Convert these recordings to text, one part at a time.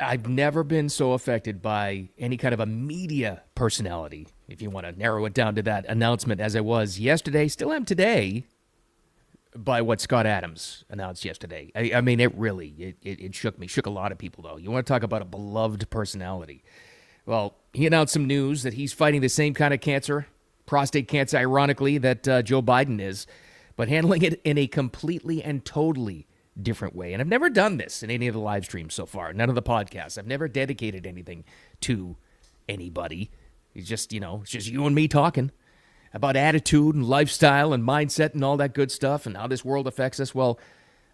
I've never been so affected by any kind of a media personality, if you want to narrow it down to that announcement, as I was yesterday, still am today, by what Scott Adams announced yesterday. I mean, it shook me. Shook a lot of people, though. You want to talk about a beloved personality. Well, he announced some news that he's fighting the same kind of cancer, prostate cancer, ironically, that Joe Biden is, but handling it in a completely and totally different way. And I've never done this in any of the live streams so far, none of the podcasts. I've never dedicated anything to anybody. It's just, it's just you and me talking about attitude and lifestyle and mindset and all that good stuff and how this world affects us. Well,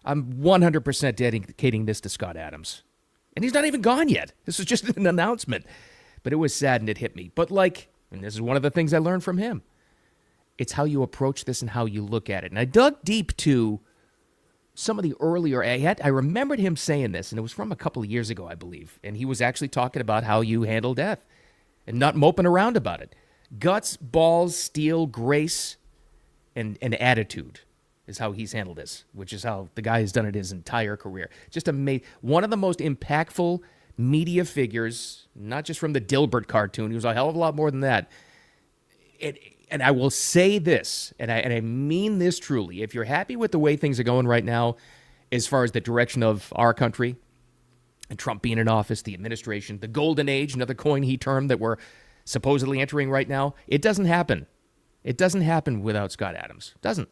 I'm 100% dedicating this to Scott Adams. And he's not even gone yet. This is just an announcement. But it was sad and it hit me. But and this is one of the things I learned from him, it's how you approach this and how you look at it. And I dug deep to some of the earlier, I remembered him saying this, and it was from a couple of years ago, I believe. And he was actually talking about how you handle death and not moping around about it. Guts, balls, steel, grace, and attitude is how he's handled this, which is how the guy has done it his entire career. Just one of the most impactful media figures, not just from the Dilbert cartoon. He was a hell of a lot more than that. And I will say this, and I mean this truly, if you're happy with the way things are going right now, as far as the direction of our country, and Trump being in office, the administration, the golden age, another coin he termed that we're supposedly entering right now, it doesn't happen. It doesn't happen without Scott Adams. It doesn't.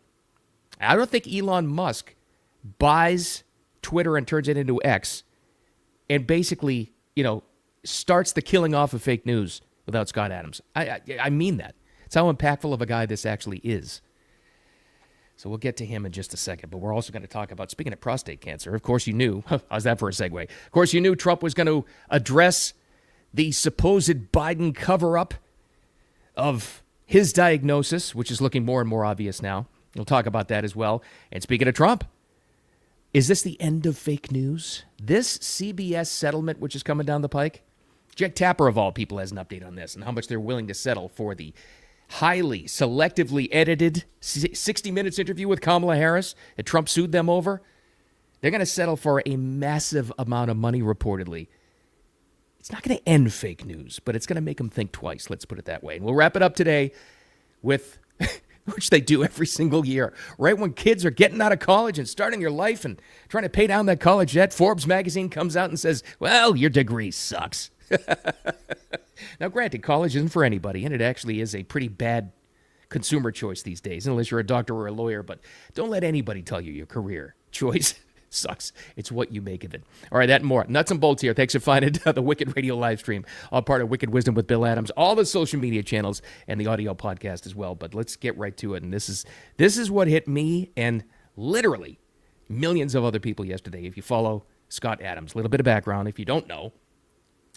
I don't think Elon Musk buys Twitter and turns it into X and basically, starts the killing off of fake news without Scott Adams. I mean that. It's how impactful of a guy this actually is. So we'll get to him in just a second, but we're also going to talk about, speaking of prostate cancer, of course you knew, how's that for a segue? Of course you knew Trump was going to address the supposed Biden cover-up of his diagnosis, which is looking more and more obvious now. We'll talk about that as well. And speaking of Trump, is this the end of fake news? This CBS settlement, which is coming down the pike? Jake Tapper, of all people, has an update on this and how much they're willing to settle for the highly selectively edited 60 Minutes interview with Kamala Harris that Trump sued them over. They're going to settle for a massive amount of money, reportedly. It's not going to end fake news, but it's going to make them think twice, let's put it that way. And we'll wrap it up today with, which they do every single year, right when kids are getting out of college and starting their life and trying to pay down that college debt, Forbes magazine comes out and says, well, your degree sucks. Now, granted, college isn't for anybody, and it actually is a pretty bad consumer choice these days, unless you're a doctor or a lawyer. But don't let anybody tell you your career choice sucks. It's what you make of it. All right, that and more. Nuts and bolts here. Thanks for finding the Wicked Radio live stream, all part of Wicked Wisdom with Bill Adams, all the social media channels, and the audio podcast as well. But let's get right to it. And this is what hit me and literally millions of other people yesterday. If you follow Scott Adams, a little bit of background if you don't know.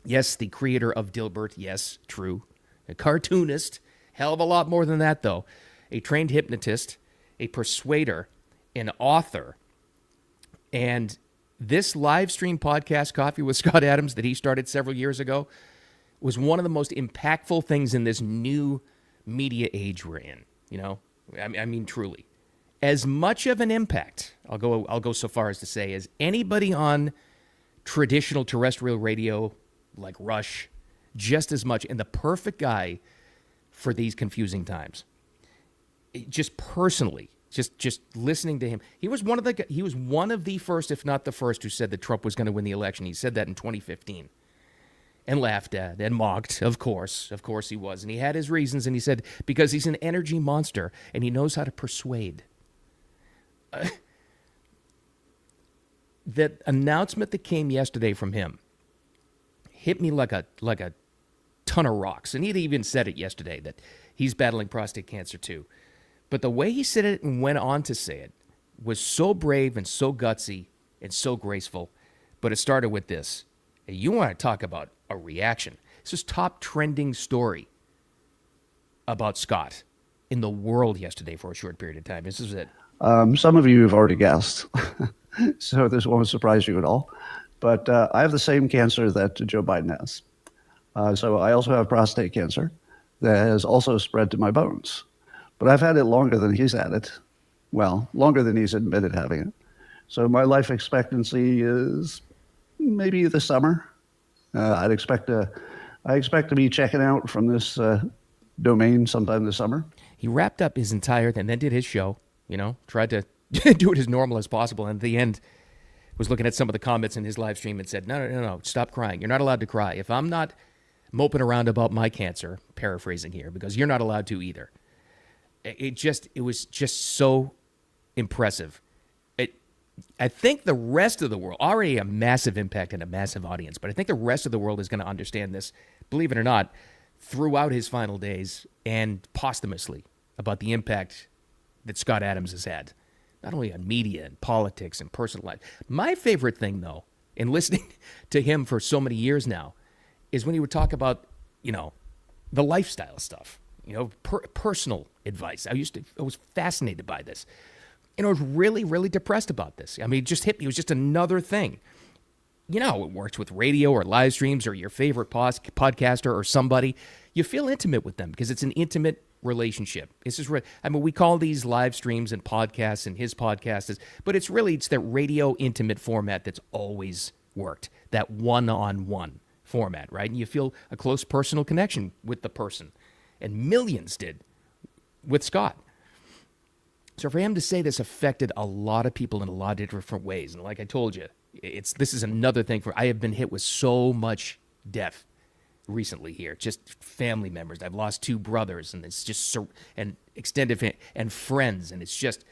Yes, the creator of Dilbert. Yes, true. A cartoonist. Hell of a lot more than that, though. A trained hypnotist, a persuader, an author. And this live stream podcast, Coffee with Scott Adams, that he started several years ago, was one of the most impactful things in this new media age we're in. I mean, truly. As much of an impact, I'll go so far as to say, as anybody on traditional terrestrial radio like Rush, just as much, and the perfect guy for these confusing times. Just personally, just listening to him, he was one of the first, if not the first, who said that Trump was going to win the election. He said that in 2015, and laughed at and mocked. Of course he was, and he had his reasons. And he said because he's an energy monster and he knows how to persuade. That announcement that came yesterday from him hit me like a ton of rocks. And he even said it yesterday that he's battling prostate cancer too. But the way he said it and went on to say it was so brave and so gutsy and so graceful. But it started with this. And you want to talk about a reaction. This is top trending story about Scott in the world yesterday for a short period of time. This is it. Some of you have already guessed, so this won't surprise you at all. But I have the same cancer that Joe Biden has. So I also have prostate cancer that has also spread to my bones. But I've had it longer than he's had it. Well, longer than he's admitted having it. So my life expectancy is maybe this summer, I expect to be checking out from this domain sometime this summer. He wrapped up his entire and then did his show, tried to do it as normal as possible. And at the end, was looking at some of the comments in his live stream and said, no, stop crying. You're not allowed to cry. If I'm not moping around about my cancer, paraphrasing here, because you're not allowed to either. It was just so impressive. I think the rest of the world, already a massive impact and a massive audience, but I think the rest of the world is going to understand this, believe it or not, throughout his final days and posthumously about the impact that Scott Adams has had, not only on media and politics and personal life. My favorite thing, though, in listening to him for so many years now, is when he would talk about, the lifestyle stuff, personal advice. I was fascinated by this. I was really, really depressed about this. I mean, it just hit me. It was just another thing. It works with radio or live streams or your favorite podcaster or somebody. You feel intimate with them because it's an intimate relationship. We call these live streams and podcasts and his podcast, but it's that radio intimate format that's always worked, that one-on-one format, right? And you feel a close personal connection with the person. And millions did with Scott. So for him to say this affected a lot of people in a lot of different ways, and like I told you, this is another thing I have been hit with so much death recently here, just family members. I've lost 2 brothers, and it's just and extended family and friends, and it's just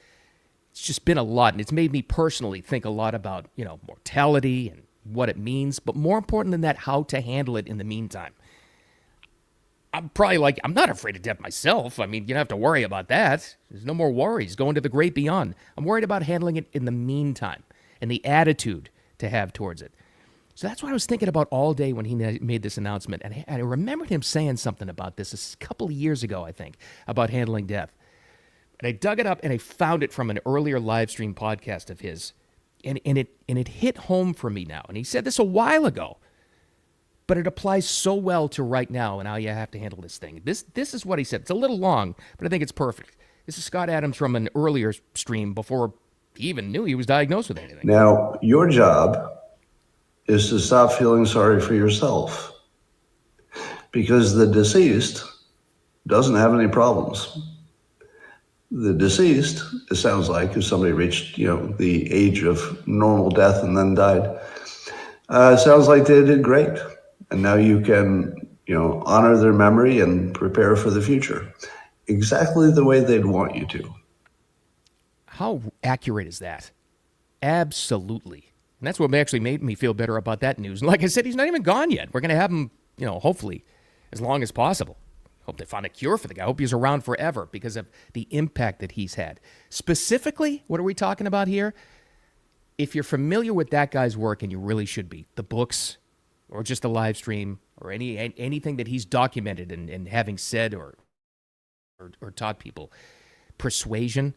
been a lot, and it's made me personally think a lot about mortality and what it means, but more important than that, how to handle it in the meantime. I'm not afraid of death myself. I mean, you don't have to worry about that. There's no more worries. Going to the great beyond. I'm worried about handling it in the meantime and the attitude to have towards it. So that's what I was thinking about all day when he made this announcement. And I remembered him saying something about this a couple of years ago, I think, about handling death. And I dug it up and I found it from an earlier live stream podcast of his. And it hit home for me now. And he said this a while ago. But it applies so well to right now and how you have to handle this thing. This is what he said. It's a little long, but I think it's perfect. This is Scott Adams from an earlier stream before he even knew he was diagnosed with anything. Now, your job is to stop feeling sorry for yourself because the deceased doesn't have any problems. The deceased, it sounds like, if somebody reached, the age of normal death and then died, sounds like they did great. And now you can, honor their memory and prepare for the future exactly the way they'd want you to. How accurate is that? Absolutely. And that's what actually made me feel better about that news. And like I said, he's not even gone yet. We're going to have him, hopefully as long as possible. Hope they find a cure for the guy. I hope he's around forever because of the impact that he's had. Specifically, what are we talking about here? If you're familiar with that guy's work, and you really should be, the books, or just a live stream, or anything that he's documented and having said or taught people. Persuasion,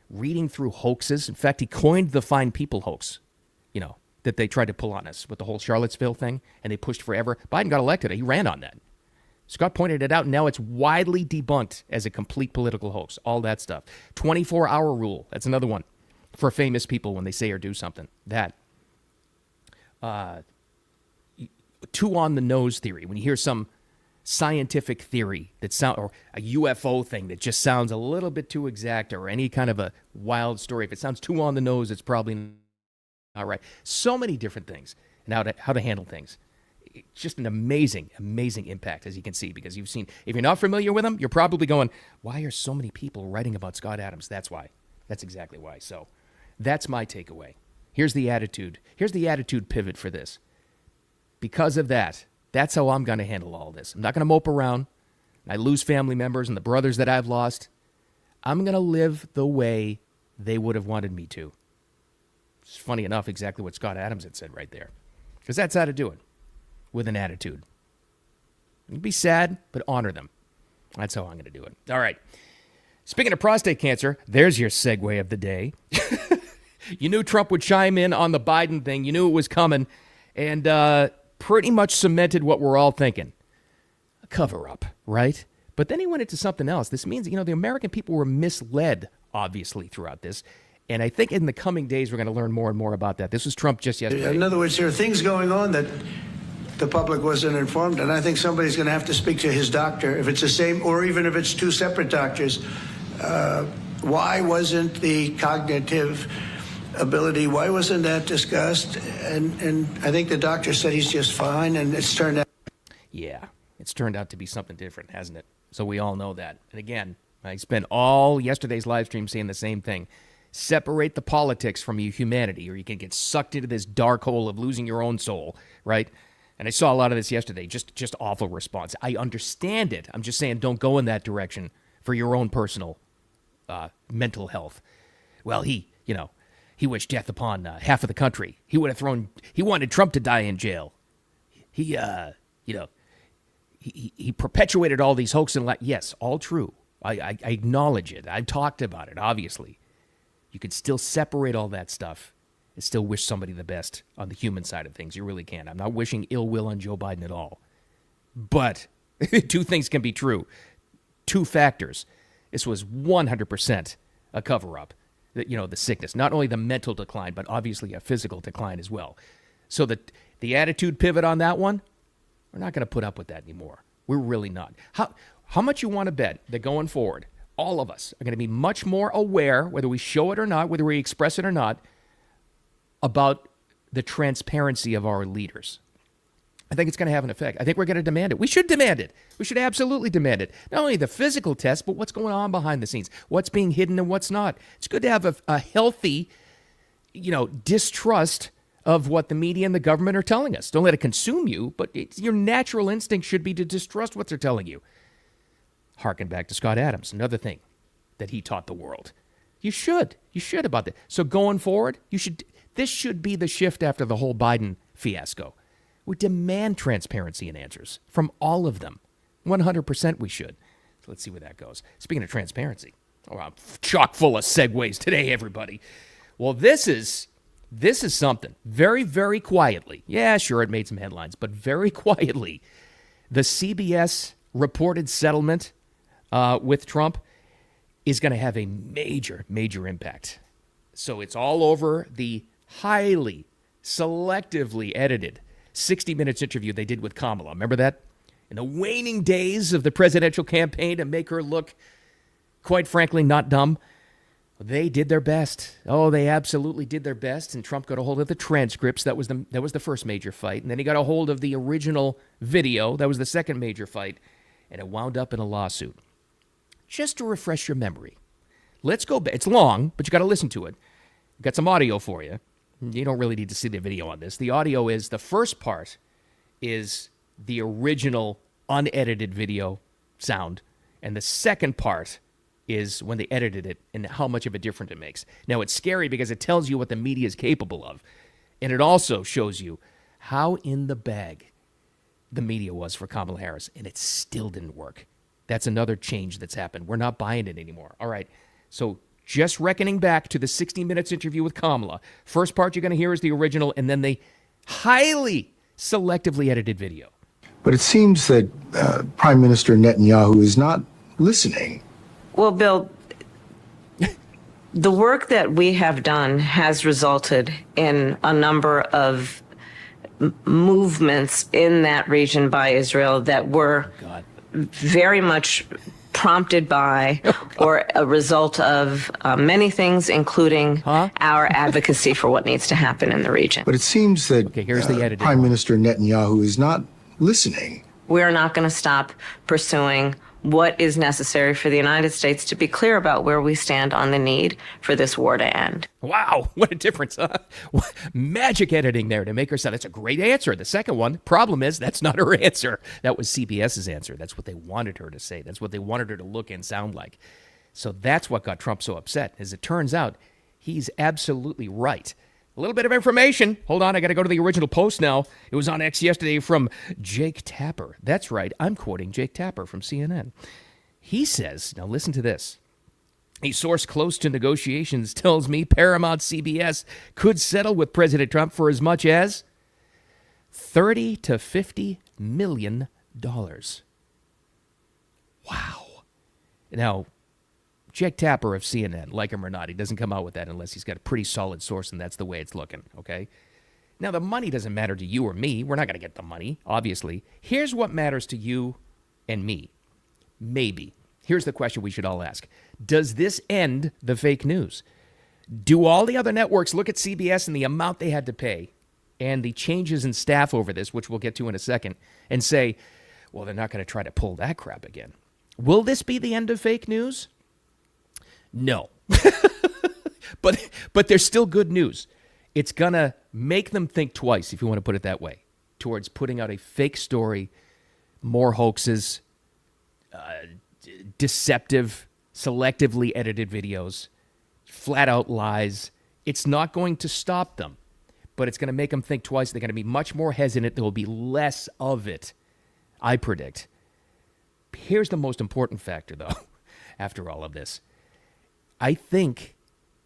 reading through hoaxes. In fact, he coined the Fine People hoax, that they tried to pull on us with the whole Charlottesville thing, and they pushed forever. Biden got elected. He ran on that. Scott pointed it out, and now it's widely debunked as a complete political hoax, all that stuff. 24-hour rule, that's another one for famous people when they say or do something. That. Too on the nose theory. When you hear some scientific theory or a UFO thing that just sounds a little bit too exact, or any kind of a wild story, if it sounds too on the nose, it's probably not right. So many different things and how to handle things. It's just an amazing, amazing impact, as you can see, because you've seen, if you're not familiar with him, you're probably going, why are so many people writing about Scott Adams? That's why. That's exactly why. So that's my takeaway. Here's the attitude. Here's the attitude pivot for this. Because of that, that's how I'm going to handle all this. I'm not going to mope around. I lose family members and the brothers that I've lost. I'm going to live the way they would have wanted me to. It's funny enough, exactly what Scott Adams had said right there. Because that's how to do it, with an attitude. You be sad, but honor them. That's how I'm going to do it. All right. Speaking of prostate cancer, there's your segue of the day. You knew Trump would chime in on the Biden thing. You knew it was coming. And pretty much cemented what we're all thinking. A cover-up, right? But then he went into something else. This means, the American people were misled, obviously, throughout this. And I think in the coming days, we're going to learn more and more about that. This was Trump just yesterday. In other words, there are things going on that the public wasn't informed. And I think somebody's going to have to speak to his doctor, if it's the same, or even if it's two separate doctors. Why wasn't the cognitive ability, why wasn't that discussed? And I think the doctor said he's just fine, and it's turned out. Yeah, it's turned out to be something different, hasn't it? So we all know that. And again, I spent all yesterday's live stream saying the same thing. Separate the politics from your humanity, or you can get sucked into this dark hole of losing your own soul, right? And I saw a lot of this yesterday, just awful response. I understand it. I'm just saying don't go in that direction for your own personal mental health. Well, he wished death upon half of the country. He wanted Trump to die in jail. He perpetuated all these hoaxes and yes, all true. I acknowledge it. I've talked about it, obviously. You could still separate all that stuff and still wish somebody the best on the human side of things. You really can. I'm not wishing ill will on Joe Biden at all. But two things can be true. Two factors. This was 100% a cover-up. The sickness. Not only the mental decline, but obviously a physical decline as well. So the attitude pivot on that one, we're not going to put up with that anymore. We're really not. How much you want to bet that going forward, all of us are going to be much more aware, whether we show it or not, whether we express it or not, about the transparency of our leaders. I think it's going to have an effect. I think we're going to demand it. We should demand it. We should absolutely demand it. Not only the physical test, but what's going on behind the scenes, what's being hidden and what's not. It's good to have a healthy, distrust of what the media and the government are telling us. Don't let it consume you, but your natural instinct should be to distrust what they're telling you. Harken back to Scott Adams, another thing that he taught the world. You should about that. So going forward, this should be the shift after the whole Biden fiasco. We demand transparency and answers from all of them. 100% we should. So let's see where that goes. Speaking of transparency, I'm chock full of segues today, everybody. Well, this is something. Very, very quietly. Yeah, sure, it made some headlines, but very quietly, the CBS reported settlement with Trump is going to have a major, major impact. So it's all over the highly selectively edited 60 Minutes interview they did with Kamala. Remember that? In the waning days of the presidential campaign to make her look, quite frankly, not dumb. They did their best. Oh, they absolutely did their best. And Trump got a hold of the transcripts. That was the first major fight. And then he got a hold of the original video. That was the second major fight. And it wound up in a lawsuit. Just to refresh your memory, let's go back. It's long, but you got to listen to it. Got some audio for you. You don't really need to see the video on this. The audio is, the first part is the original unedited video sound. And the second part is when they edited it and how much of a difference it makes. Now, it's scary because it tells you what the media is capable of. And it also shows you how in the bag the media was for Kamala Harris. And it still didn't work. That's another change that's happened. We're not buying it anymore. All right. So just reckoning back to the 60 Minutes interview with Kamala. First part you're going to hear is the original, and then the highly selectively edited video. But it seems that Prime Minister Netanyahu is not listening. Well, Bill, the work that we have done has resulted in a number of movements in that region by Israel that were very much prompted by or a result of many things, including our advocacy for what needs to happen in the region. But it seems that here's the edited Prime one. Minister Netanyahu is not listening. We're not going to stop pursuing what is necessary for the United States to be clear about where we stand on the need for this war to end. Wow, what a difference, huh? Magic editing there to make her sound. That's a great answer. The second one, problem is, that's not her answer. That was CBS's answer. That's what they wanted her to say. That's what they wanted her to look and sound like. So that's what got Trump so upset. As it turns out, he's absolutely right. A little bit of information. Hold on, I got to go to the original post now. It was on X yesterday from Jake Tapper. That's right, I'm quoting Jake Tapper from CNN. He says, now listen to this. A source close to negotiations tells me Paramount CBS could settle with President Trump for as much as $30 to $50 million. Wow. Now, Jake Tapper of CNN, like him or not, he doesn't come out with that unless he's got a pretty solid source, and that's the way it's looking, okay? Now, the money doesn't matter to you or me. We're not going to get the money, obviously. Here's what matters to you and me. Maybe. Here's the question we should all ask. Does this end the fake news? Do all the other networks look at CBS and the amount they had to pay and the changes in staff over this, which we'll get to in a second, and say, well, they're not going to try to pull that crap again? Will this be the end of fake news? No. But there's still good news. It's going to make them think twice, if you want to put it that way, towards putting out a fake story, more hoaxes, deceptive, selectively edited videos, flat out lies. It's not going to stop them, but it's going to make them think twice. They're going to be much more hesitant. There will be less of it, I predict. Here's the most important factor, though, after all of this. I think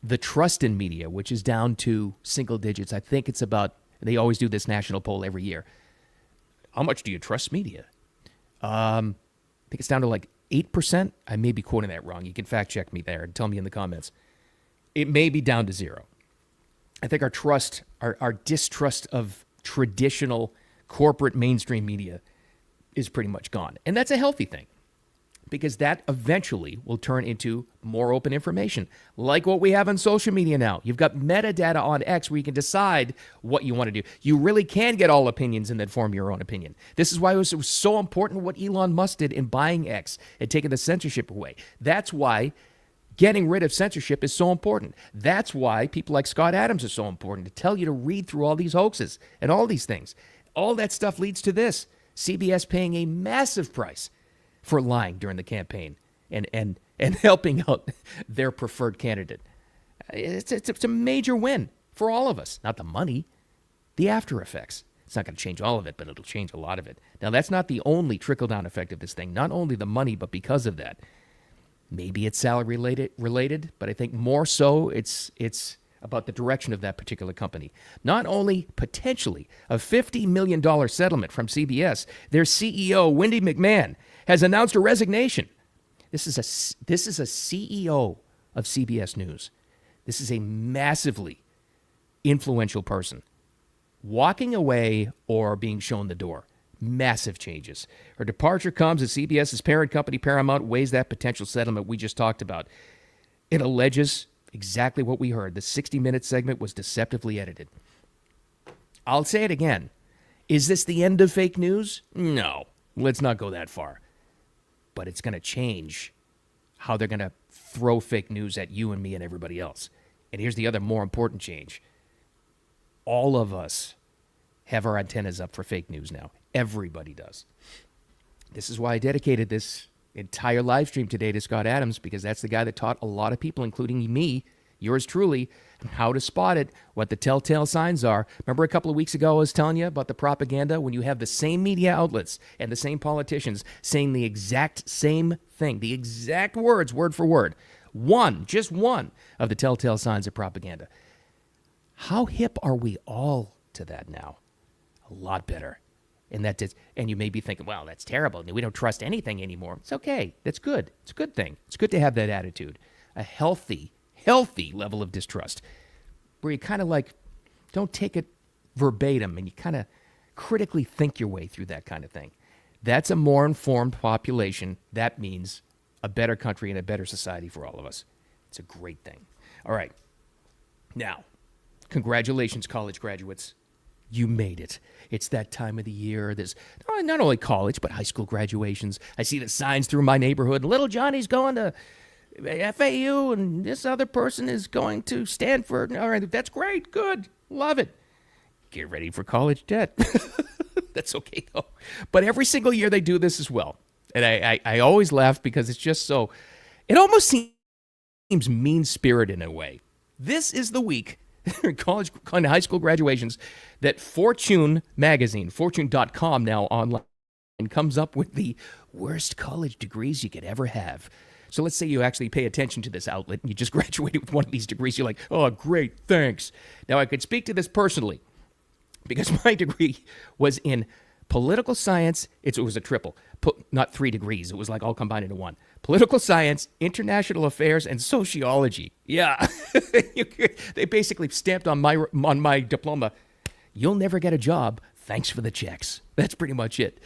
the trust in media, which is down to single digits, I think it's about, they always do this national poll every year. How much do you trust media? I think it's down to like 8%. I may be quoting that wrong. You can fact check me there and tell me in the comments. It may be down to 0. I think our distrust of traditional corporate mainstream media is pretty much gone. And that's a healthy thing, because that eventually will turn into more open information, like what we have on social media now. You've got metadata on X where you can decide what you want to do. You really can get all opinions and then form your own opinion. This is why it was so important what Elon Musk did in buying X and taking the censorship away. That's why getting rid of censorship is so important. That's why people like Scott Adams are so important, to tell you to read through all these hoaxes and all these things. All that stuff leads to this. CBS paying a massive price for lying during the campaign and helping out their preferred candidate. It's a major win for all of us. Not the money, the after effects. It's not going to change all of it, but it'll change a lot of it. Now, that's not the only trickle-down effect of this thing. Not only the money, but because of that. Maybe it's salary related, but I think more so it's about the direction of that particular company. Not only potentially a $50 million settlement from CBS, their CEO, Wendy McMahon, has announced a resignation. This is a CEO of CBS News. This is a massively influential person walking away or being shown the door. Massive changes. Her departure comes as CBS's parent company, Paramount, weighs that potential settlement we just talked about. It alleges exactly what we heard. The 60-minute segment was deceptively edited. I'll say it again. Is this the end of fake news? No. Let's not go that far. But it's going to change how they're going to throw fake news at you and me and everybody else. And here's the other more important change. All of us have our antennas up for fake news now. Everybody does. This is why I dedicated this entire live stream today to Scott Adams, because that's the guy that taught a lot of people, including me, yours truly, how to spot it, what the telltale signs are. Remember a couple of weeks ago I was telling you about the propaganda when you have the same media outlets and the same politicians saying the exact same thing, the exact words, word for word. Just one of the telltale signs of propaganda. How hip are we all to that now? A lot better. And you may be thinking, well, that's terrible. We don't trust anything anymore. It's okay. That's good. It's a good thing. It's good to have that attitude. A healthy level of distrust, where you kind of like don't take it verbatim and you kind of critically think your way through that kind of thing. That's a more informed population. That means a better country and a better society for all of us. It's a great thing. All right. Now, congratulations, college graduates. You made it. It's that time of the year. There's not only college, but high school graduations. I see the signs through my neighborhood. Little Johnny's going to FAU, and this other person is going to Stanford. All right, that's great. Good. Love it. Get ready for college debt. That's okay, though. But every single year they do this as well. And I always laugh because it's just so, it almost seems mean-spirited in a way. This is the week college and high school graduations that Fortune magazine, fortune.com now online, comes up with the worst college degrees you could ever have. So let's say you actually pay attention to this outlet and you just graduated with one of these degrees. You're like, oh, great, thanks. Now, I could speak to this personally because my degree was in political science. It was a triple, not 3 degrees. It was like all combined into one. Political science, international affairs, and sociology. Yeah. They basically stamped on my diploma, You'll never get a job. Thanks for the checks. That's pretty much it.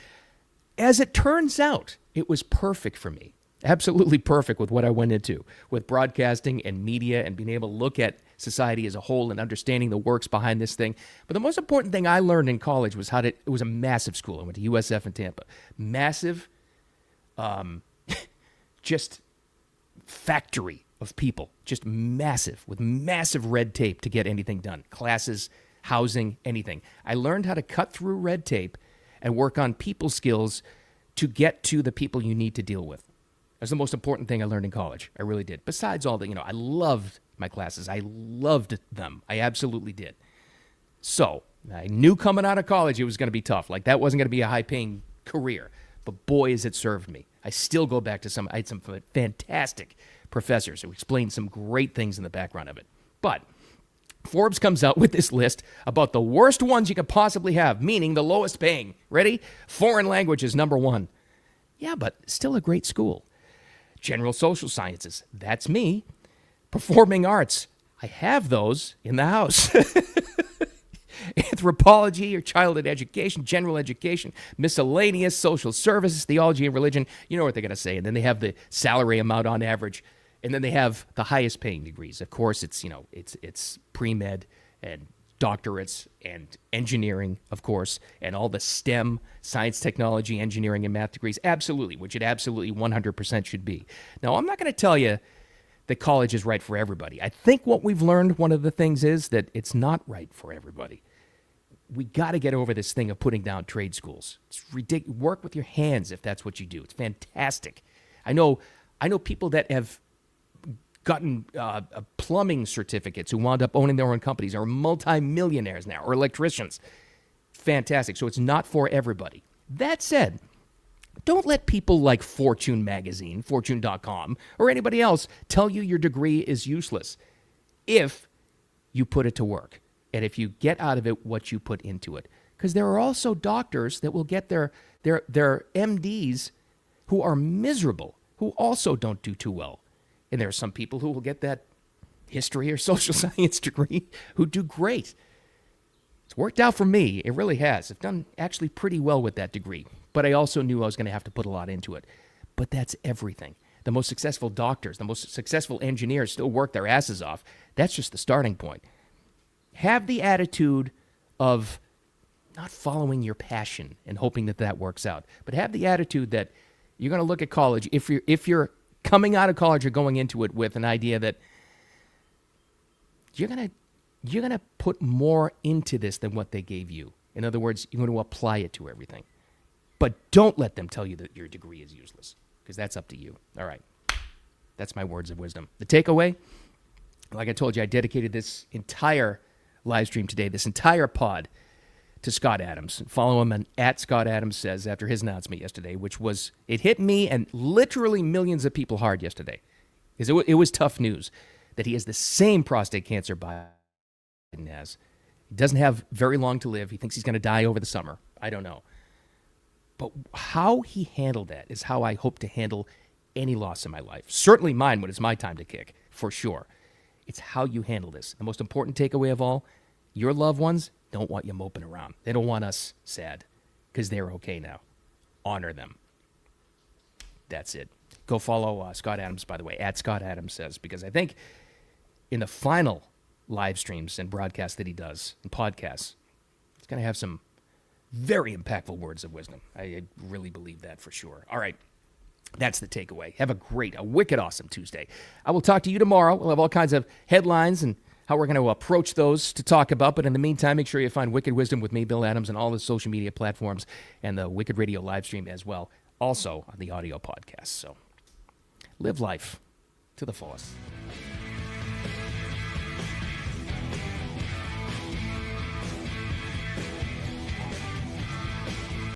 As it turns out, it was perfect for me. Absolutely perfect with what I went into, with broadcasting and media and being able to look at society as a whole and understanding the works behind this thing. But the most important thing I learned in college was it was a massive school. I went to USF in Tampa. Massive, just factory of people, just massive, with massive red tape to get anything done. Classes, housing, anything. I learned how to cut through red tape and work on people skills to get to the people you need to deal with. That's the most important thing I learned in college. I really did. Besides all the, I loved my classes. I loved them. I absolutely did. So I knew coming out of college it was going to be tough. Like that wasn't going to be a high-paying career. But boy, has it served me. I still go back to I had some fantastic professors who explained some great things in the background of it. But Forbes comes out with this list about the worst ones you could possibly have, meaning the lowest paying. Ready? Foreign language is number one. Yeah, but still a great school. General social sciences, that's me. Performing arts, I have those in the house. Anthropology or childhood education, general education, miscellaneous, social services, theology and religion. You know what they're going to say. And then they have the salary amount on average. And then they have the highest paying degrees. Of course, it's pre-med and doctorates and engineering, of course, and all the STEM, science, technology, engineering, and math degrees. Absolutely, which it absolutely 100% should be. Now, I'm not going to tell you that college is right for everybody. I think what we've learned, one of the things is that it's not right for everybody. We got to get over this thing of putting down trade schools. It's ridiculous. Work with your hands if that's what you do. It's fantastic. I know people that have gotten plumbing certificates who wound up owning their own companies or multimillionaires now or electricians. Fantastic. So it's not for everybody. That said, don't let people like Fortune magazine, fortune.com, or anybody else tell you your degree is useless if you put it to work and if you get out of it what you put into it. Because there are also doctors that will get their MDs who are miserable, who also don't do too well. And there are some people who will get that history or social science degree who do great. It's worked out for me. It really has. I've done actually pretty well with that degree. But I also knew I was going to have to put a lot into it. But that's everything. The most successful doctors, the most successful engineers still work their asses off. That's just the starting point. Have the attitude of not following your passion and hoping that that works out. But have the attitude that you're going to look at college. If you're coming out of college or going into it with an idea that you're going to put more into this than what they gave you. In other words, you're going to apply it to everything. But don't let them tell you that your degree is useless, because that's up to you. All right. That's my words of wisdom. The takeaway, like I told you, I dedicated this entire live stream today, this entire pod, to Scott Adams. Follow him at Scott Adams Says after his announcement yesterday, which was, it hit me and literally millions of people hard yesterday. Because it was tough news that he has the same prostate cancer Biden has. He doesn't have very long to live. He thinks he's going to die over the summer. I don't know. But how he handled that is how I hope to handle any loss in my life. Certainly mine when it's my time to kick, for sure. It's how you handle this. The most important takeaway of all, your loved ones don't want you moping around. They don't want us sad because they're okay now. Honor them. That's it. Go follow Scott Adams, by the way, at Scott Adams Says, because I think in the final live streams and broadcasts that he does and podcasts, he's going to have some very impactful words of wisdom. I really believe that for sure. All right. That's the takeaway. Have a wicked awesome Tuesday. I will talk to you tomorrow. We'll have all kinds of headlines and how we're going to approach those to talk about. But in the meantime, make sure you find Wicked Wisdom with me, Bill Adams, on all the social media platforms and the Wicked Radio live stream as well. Also on the audio podcast. So live life to the fullest.